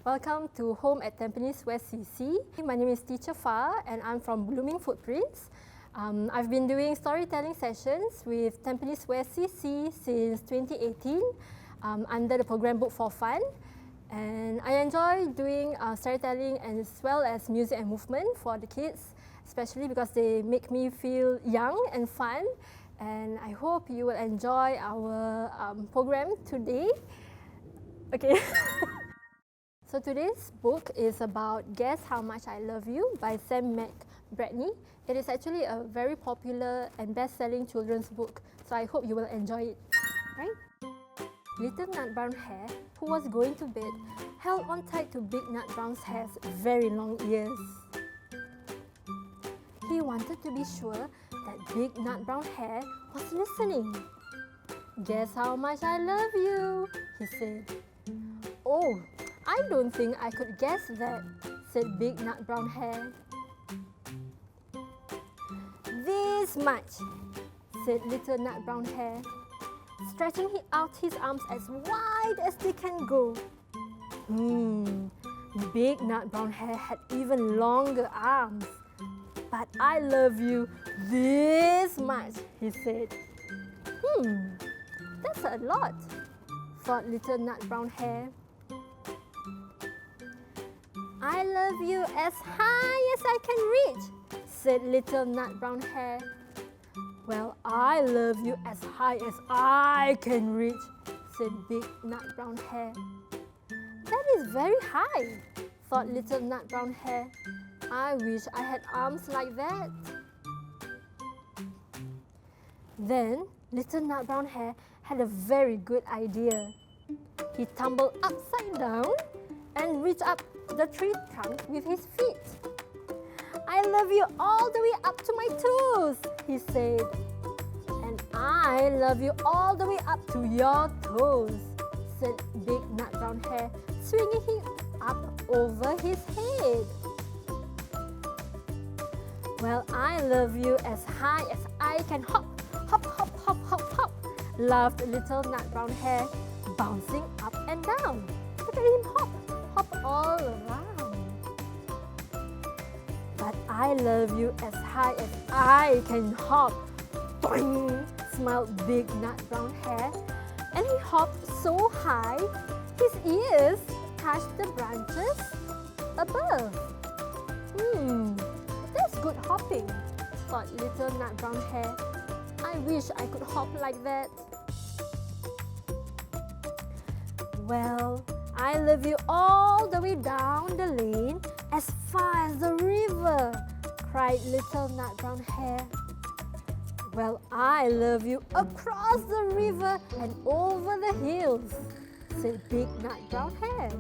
Welcome to Home at Tampines West CC. My name is Teacher Fa and I'm from Blooming Footprints. I've been doing storytelling sessions with Tampines West CC since 2018 under the program Book for Fun. And I enjoy doing storytelling as well as music and movement for the kids, especially because they make me feel young and fun. And I hope you will enjoy our program today. Okay. So today's book is about Guess How Much I Love You by Sam McBratney. It is actually a very popular and best-selling children's book, so I hope you will enjoy it. Right? Little Nut Brown Hare, who was going to bed, held on tight to Big Nut Brown Hare's very long ears. He wanted to be sure that Big Nut Brown Hare was listening. "Guess how much I love you," he said. "Oh, I don't think I could guess that," said Big Nut Brown Hare. "This much," said Little Nut Brown Hare, stretching out his arms as wide as they can go. Big Nut Brown Hare had even longer arms. "But I love you this much," he said. That's a lot," thought Little Nut Brown Hare. "I love you as high as I can reach," said Little Nut Brown Hare. "Well, I love you as high as I can reach," said Big Nut Brown Hare. "That is very high," thought Little Nut Brown Hare. "I wish I had arms like that." Then Little Nut Brown Hare had a very good idea. He tumbled upside down and reached up the tree trunk with his feet. "I love you all the way up to my toes," he said. "And I love you all the way up to your toes," said Big Nut Brown Hare, swinging him up over his head. "Well, I love you as high as I can hop, hop, hop, hop, hop, hop," laughed Little Nut Brown Hare, bouncing up and down. Look at him hop, hop all around. "But I love you as high as I can hop," boing, smiled Big Nut Brown Hare, and he hopped so high his ears touched the branches above. That's good hopping," thought Little Nut Brown Hare. "I wish I could hop like that." "Well, I love you all the way down the lane as far as the river," cried Little Nut Brown Hare. "Well, I love you across the river and over the hills," said Big Nut Brown Hare.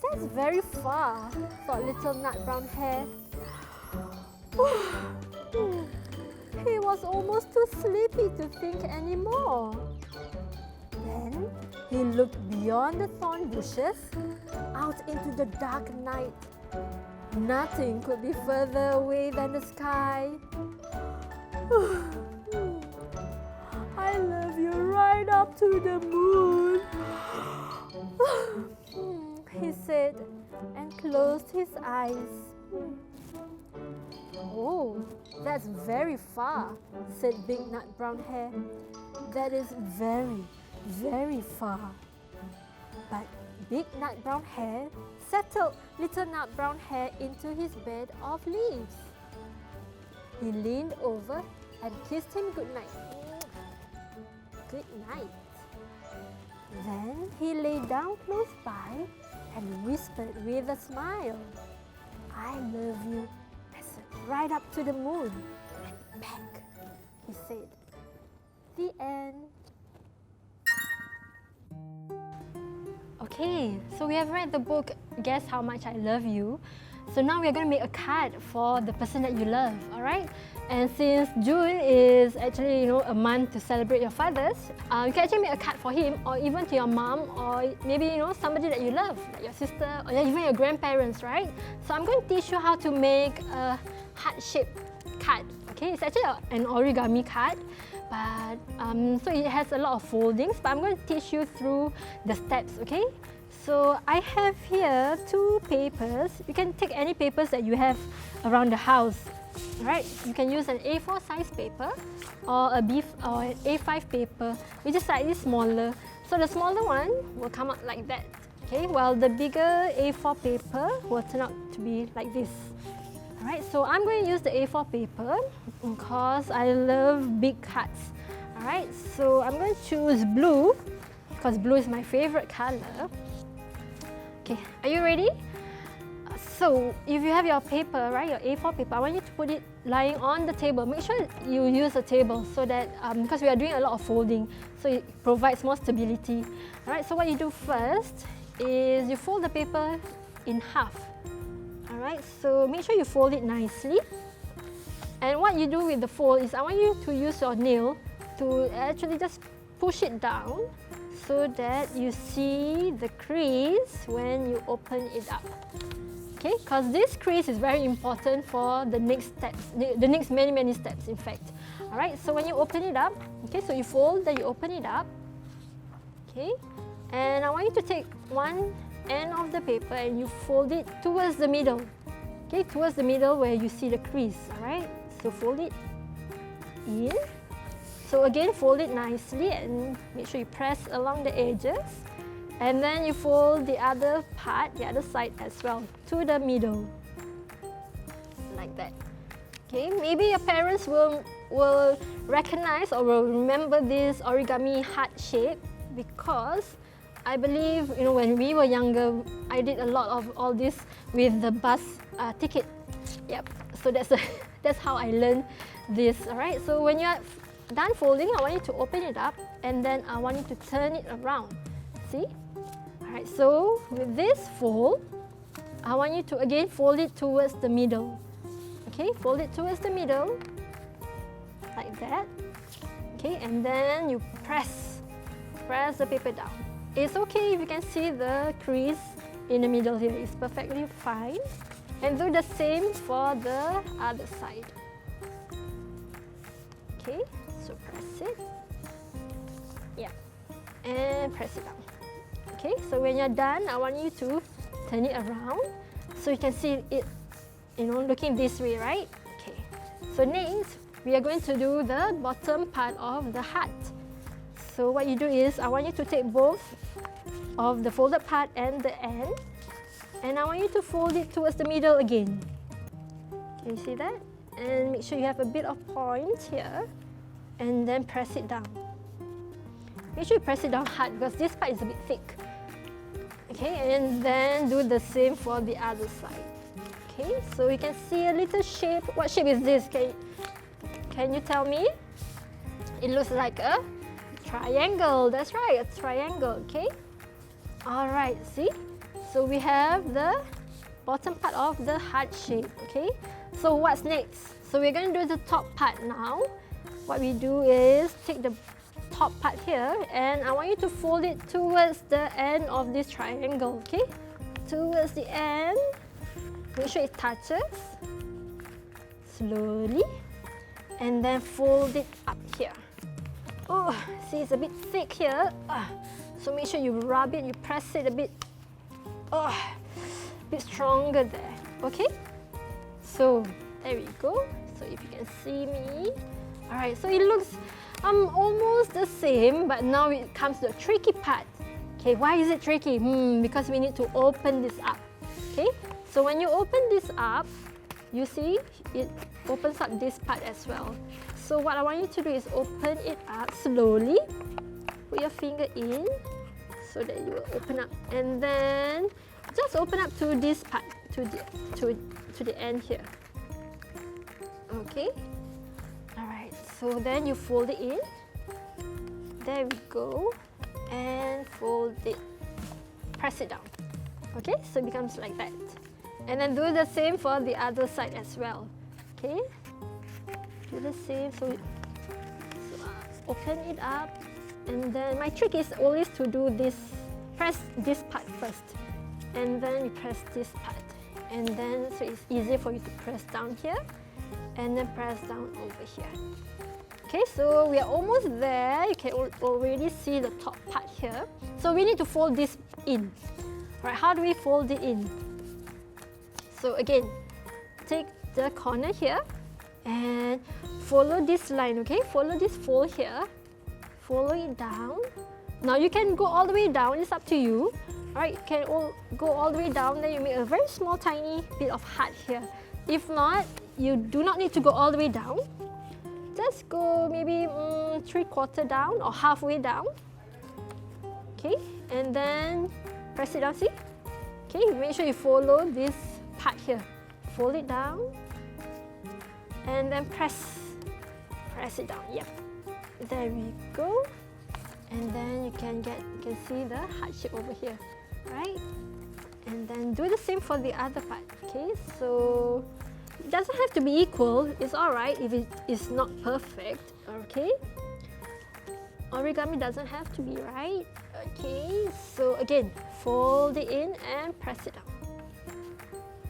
"That's very far," thought Little Nut Brown Hare. He was almost too sleepy to think anymore. Then he looked beyond the thorn bushes, out into the dark night. Nothing could be further away than the sky. "I love you right up to the moon," he said, and closed his eyes. "Oh, that's very far," said Big Nut Brown Hare. "That is very, very far." But Big Nut Brown Hare settled Little Nut Brown Hare into his bed of leaves. He leaned over and kissed him good night. Good night. Then he lay down close by and whispered with a smile, "I love you right up to the moon and back," he said. The end. Okay, so we have read the book Guess How Much I Love You. So now we're going to make a card for the person that you love, alright? And since June is actually, a month to celebrate your fathers, you can actually make a card for him or even to your mom or maybe, somebody that you love, like your sister or even your grandparents, right? So I'm going to teach you how to make a heart-shaped card Okay, it's actually an origami card, but so it has a lot of foldings, but I'm going to teach you through the steps, okay? So I have here 2 papers. You can take any papers that you have around the house, right? You can use an A4 size paper or an A5 paper, which is slightly smaller. So the smaller one will come out like that, okay? While the bigger A4 paper will turn out to be like this. Alright, so I'm going to use the A4 paper because I love big cards. Alright, so I'm going to choose blue because blue is my favorite color. Okay, are you ready? So if you have your paper, right, your A4 paper, I want you to put it lying on the table. Make sure you use a table so that, because we are doing a lot of folding, so it provides more stability. Alright, so what you do first is you fold the paper in half. Alright, so make sure you fold it nicely. And what you do with the fold is I want you to use your nail to actually just push it down so that you see the crease when you open it up. Okay, because this crease is very important for the next steps, the next many steps in fact. Alright, so when you open it up, okay, so you fold, then you open it up. Okay, and I want you to take one end of the paper and you fold it towards the middle. Okay, towards the middle where you see the crease. Alright, so fold it in. So again, fold it nicely and make sure you press along the edges. And then you fold the other part, the other side as well, to the middle. Like that. Okay, maybe your parents will recognize or will remember this origami heart shape because I believe, you know, when we were younger, I did a lot of all this with the bus ticket. Yep, so that's how I learned this, alright? So when you're done folding, I want you to open it up and then I want you to turn it around. See? Alright, so with this fold, I want you to again fold it towards the middle. Okay, fold it towards the middle, like that. Okay, and then you press the paper down. It's okay if you can see the crease in the middle here. It's perfectly fine. And do the same for the other side. Okay, so press it. Yeah, and press it down. Okay, so when you're done, I want you to turn it around so you can see it, you know, looking this way, right? Okay, so next, we are going to do the bottom part of the heart. So what you do is, I want you to take both of the folded part and the end, and I want you to fold it towards the middle again. Can you see that? And make sure you have a bit of point here, and then press it down. Make sure you press it down hard because this part is a bit thick. Okay, and then do the same for the other side. Okay, so you can see a little shape. What shape is this? Can you tell me? It looks like a triangle. That's right, a triangle. Okay. All right. See. So we have the bottom part of the heart shape. Okay. So what's next? So we're going to do the top part now. What we do is take the top part here and I want you to fold it towards the end of this triangle. Okay. Towards the end. Make sure it touches. Slowly. And then fold it up here. Oh, see, it's a bit thick here. So make sure you rub it, you press it a bit. Oh, a bit stronger there. Okay? So, there we go. So if you can see me. Alright, so it looks almost the same, but now it comes to the tricky part. Okay, why is it tricky? Because we need to open this up. Okay? So when you open this up, you see it opens up this part as well. So what I want you to do is open it up slowly. Put your finger in so that you will open up, and then just open up to this part, to the end here. Okay. All right. So then you fold it in. There we go, and fold it. Press it down. Okay. So it becomes like that. And then do the same for the other side as well. Okay, do the same. So open it up, and then my trick is always to do this. Press this part first, and then you press this part, and then so it's easier for you to press down here, and then press down over here. Okay, so we are almost there. You can already see the top part here. So we need to fold this in. Right, how do we fold it in? So again, take the corner here and follow this line, okay? Follow this fold here. Follow it down. Now you can go all the way down, it's up to you. Alright, you can go all the way down, then you make a very small tiny bit of heart here. If not, you do not need to go all the way down. Just go maybe 3/4 down or halfway down. Okay, and then press it down, see? Okay, make sure you follow this part here. Fold it down and then press it down. Yep. There we go. And then you can see the heart shape over here, right? And then do the same for the other part. Okay, so it doesn't have to be equal. It's all right if it is not perfect. Okay. Origami doesn't have to be right. Okay, so again, fold it in and press it down.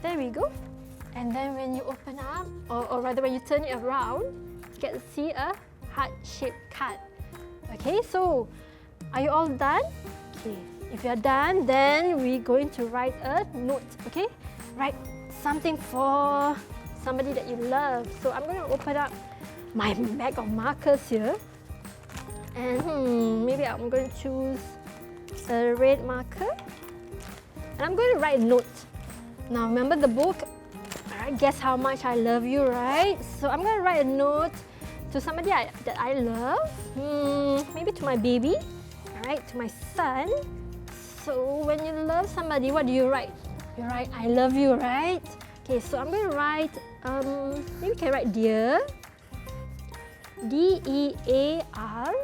There we go. And then when you open up, or rather when you turn it around, you get to see a heart-shaped card. Okay, so are you all done? Okay, if you're done, then we're going to write a note. Okay, write something for somebody that you love. So I'm going to open up my bag of markers here. And maybe I'm going to choose a red marker. And I'm going to write a note. Now remember the book, guess how much I love you, right? So I'm going to write a note to somebody that I love. Maybe to my baby, alright, to my son. So when you love somebody, what do you write? You write, I love you, right? Okay, so I'm going to write, maybe you can write dear. D-E-A-R.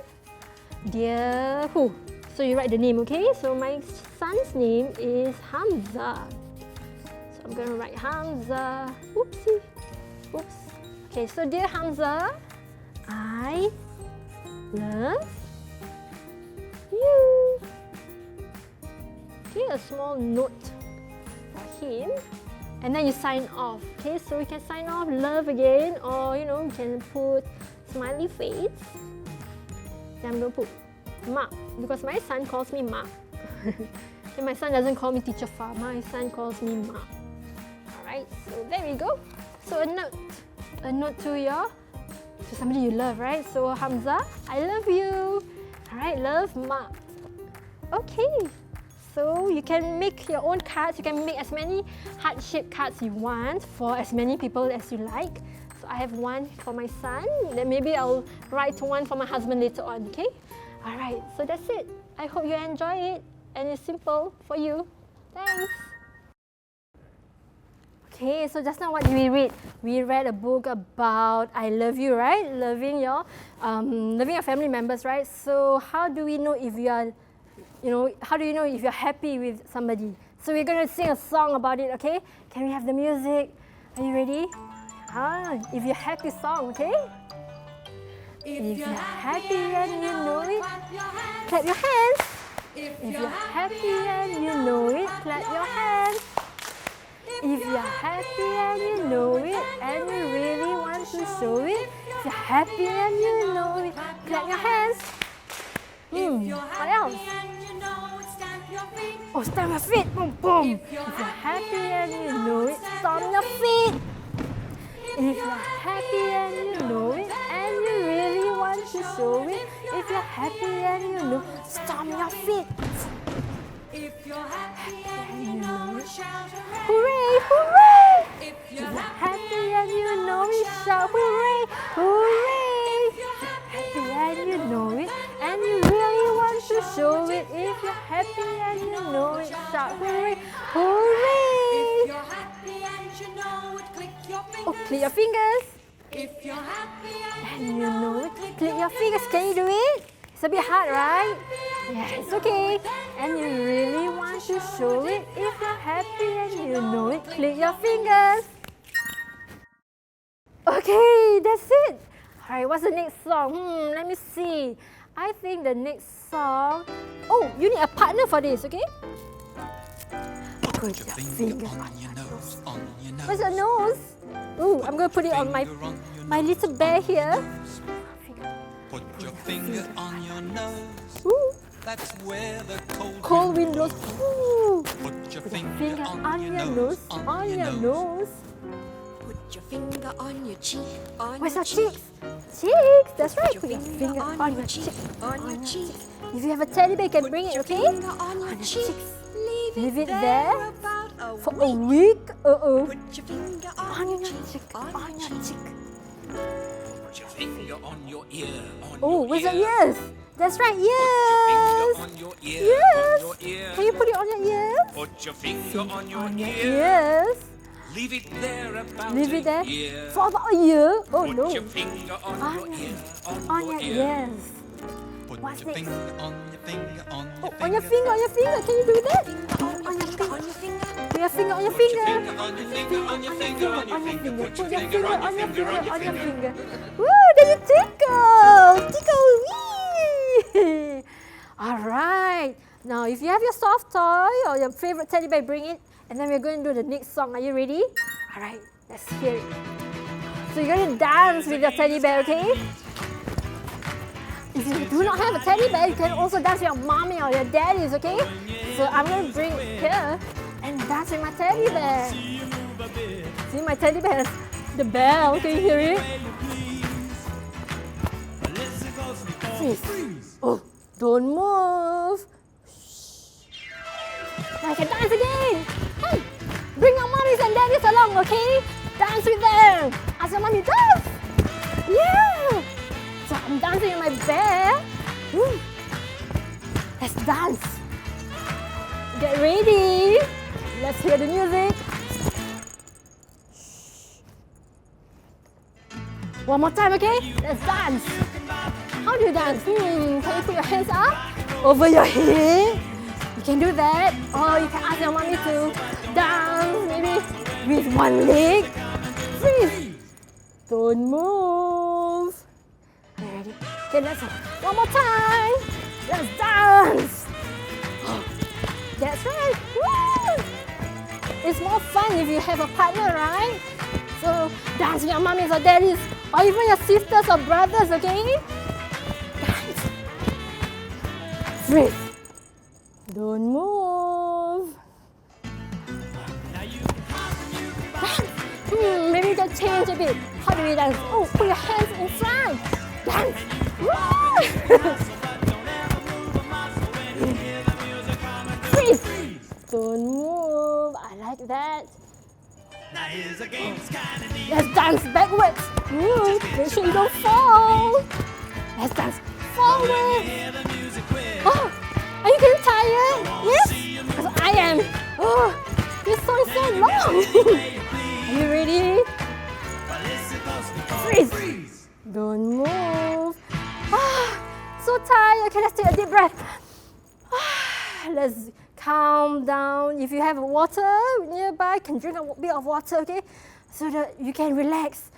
Dear who? So you write the name, okay? So my son's name is Hamza. So I'm going to write Hamza. Oopsie. Oops. Okay, so dear Hamza, I love you. Okay, a small note for him. And then you sign off. Okay, so you can sign off love again, or you can put smiley face. Then I'm going to put Ma, because my son calls me Ma. Okay, my son doesn't call me Teacher Fa, my son calls me Ma. Alright, so there we go. So a note to somebody you love, right? So Hamza, I love you. Alright, love Ma. Okay, so you can make your own cards. You can make as many heart-shaped cards you want for as many people as you like. So I have one for my son, then maybe I'll write one for my husband later on, okay? Alright, so that's it. I hope you enjoy it and it's simple for you. Thanks! Okay, so just now what did we read? We read a book about I love you, right? Loving your family members, right? So how do we know if you are, how do you know if you're happy with somebody? So we're going to sing a song about it, okay? Can we have the music? Are you ready? If you're happy song, okay? If you're happy and you know it, clap your hands. If you're happy and you know it, clap your hands. If you're happy and you know it, and you really want to show it, if you're happy and you know it, clap your hands. What else? Oh, stamp your feet. Boom, boom. If you're happy and you know it, stomp your feet. If you're happy and you know it, and you really want to show it, if you're happy and you know, stomp your feet. If you're happy and you know it, shout hooray, hooray! If you're happy and you know it, shout hooray, hooray! If you're happy and you know it, and you really want to show it, if you're happy and you know it, shout hooray, hooray! If you're happy and you know it, click your fingers. Oh, click your fingers. If you're happy and you know it, click your fingers. Can you do it? It's a bit hard, right? Yeah, it's okay. And you really want to show it. If you're happy and you know it, click your fingers. Okay, that's it. Alright, what's the next song? Let me see. I think the next song... Oh, you need a partner for this, okay? Put your finger on your nose. Where's your nose? Ooh, I'm going to put it on my little bear here. Put your finger on your nose. Ooh. That's where the Cold wind blows. Ooh. Put your Finger on your nose. On your nose. Put your finger on your cheek, on Where's your your cheeks? Cheeks, that's right. Put your finger on your cheek, on your cheek. If you have a teddy bear, you can bring it, okay? Finger on your cheek. Leave it there about a for a week. Uh-oh. Put your finger On your cheek, on your cheek. Put your finger on your ear. Oh, where's your ears? That's right, Put your ears. finger on your ear. Yes. On your ear. Can you put it on your ears? Put your finger on your On your ear. ears. Leave it there about Leave it there a year. for about a year. Oh Put no. your finger on your ear. On your ears. Put What's your next? finger on your finger on Oh, your on your finger, on your finger. Can you do that? on your finger, on your finger. Put your finger on your Put your finger. finger on your finger on your finger on your finger. Put Put your your finger finger on on your your finger finger, on your on your finger. finger. Woo, then you tickle. Tickle, wee. All right. Now, if you have your soft toy or your favorite teddy bear, bring it. And then we're going to do the next song. Are you ready? All right, let's hear it. So you're going to dance with your teddy bear, okay? If you do not have a teddy bear, you can also dance with your mommy or your daddies, okay? So I'm going to bring it here and dance with my teddy bear. See, my teddy bear has the bell. Can you hear it? Freeze. Oh, don't move. Now I can dance again. Hey, bring your mommies and daddies along, okay? Dance with them. Ask your mommy, dance. Yeah. So I'm dancing with my bear. Woo. Let's dance. Get ready. Let's hear the music. One more time, okay? Let's dance. How do you dance? Can you put your hands up over your head? You can do that. Or you can ask your mommy to dance maybe with one leg. Freeze. Don't move. Are you ready? Okay, let's one more time. Let's dance. That's right. Woo! It's more fun if you have a partner, right? So dance with your mommies or daddies, or even your sisters or brothers, okay? Dance. Freeze. Don't move. Dance. Maybe you can change a bit. How do we dance? Oh, put your hands in front. Dance. Freeze. Don't move. I like that. Let's dance backwards. Make sure you don't fall. Let's dance forward. Oh, are you getting tired? Yes? Because I am. Oh, this song is so long. Are you ready? Freeze. Don't move. So tired. Okay, let's take a deep breath. Let's calm down. If you have water nearby, you can drink a bit of water, okay? So that you can relax.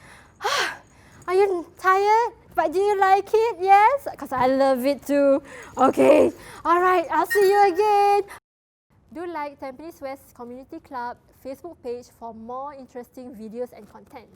Are you tired? But do you like it? Yes? Because I love it too. Okay. All right. I'll see you again. Do like Tampines West Community Club Facebook page for more interesting videos and content.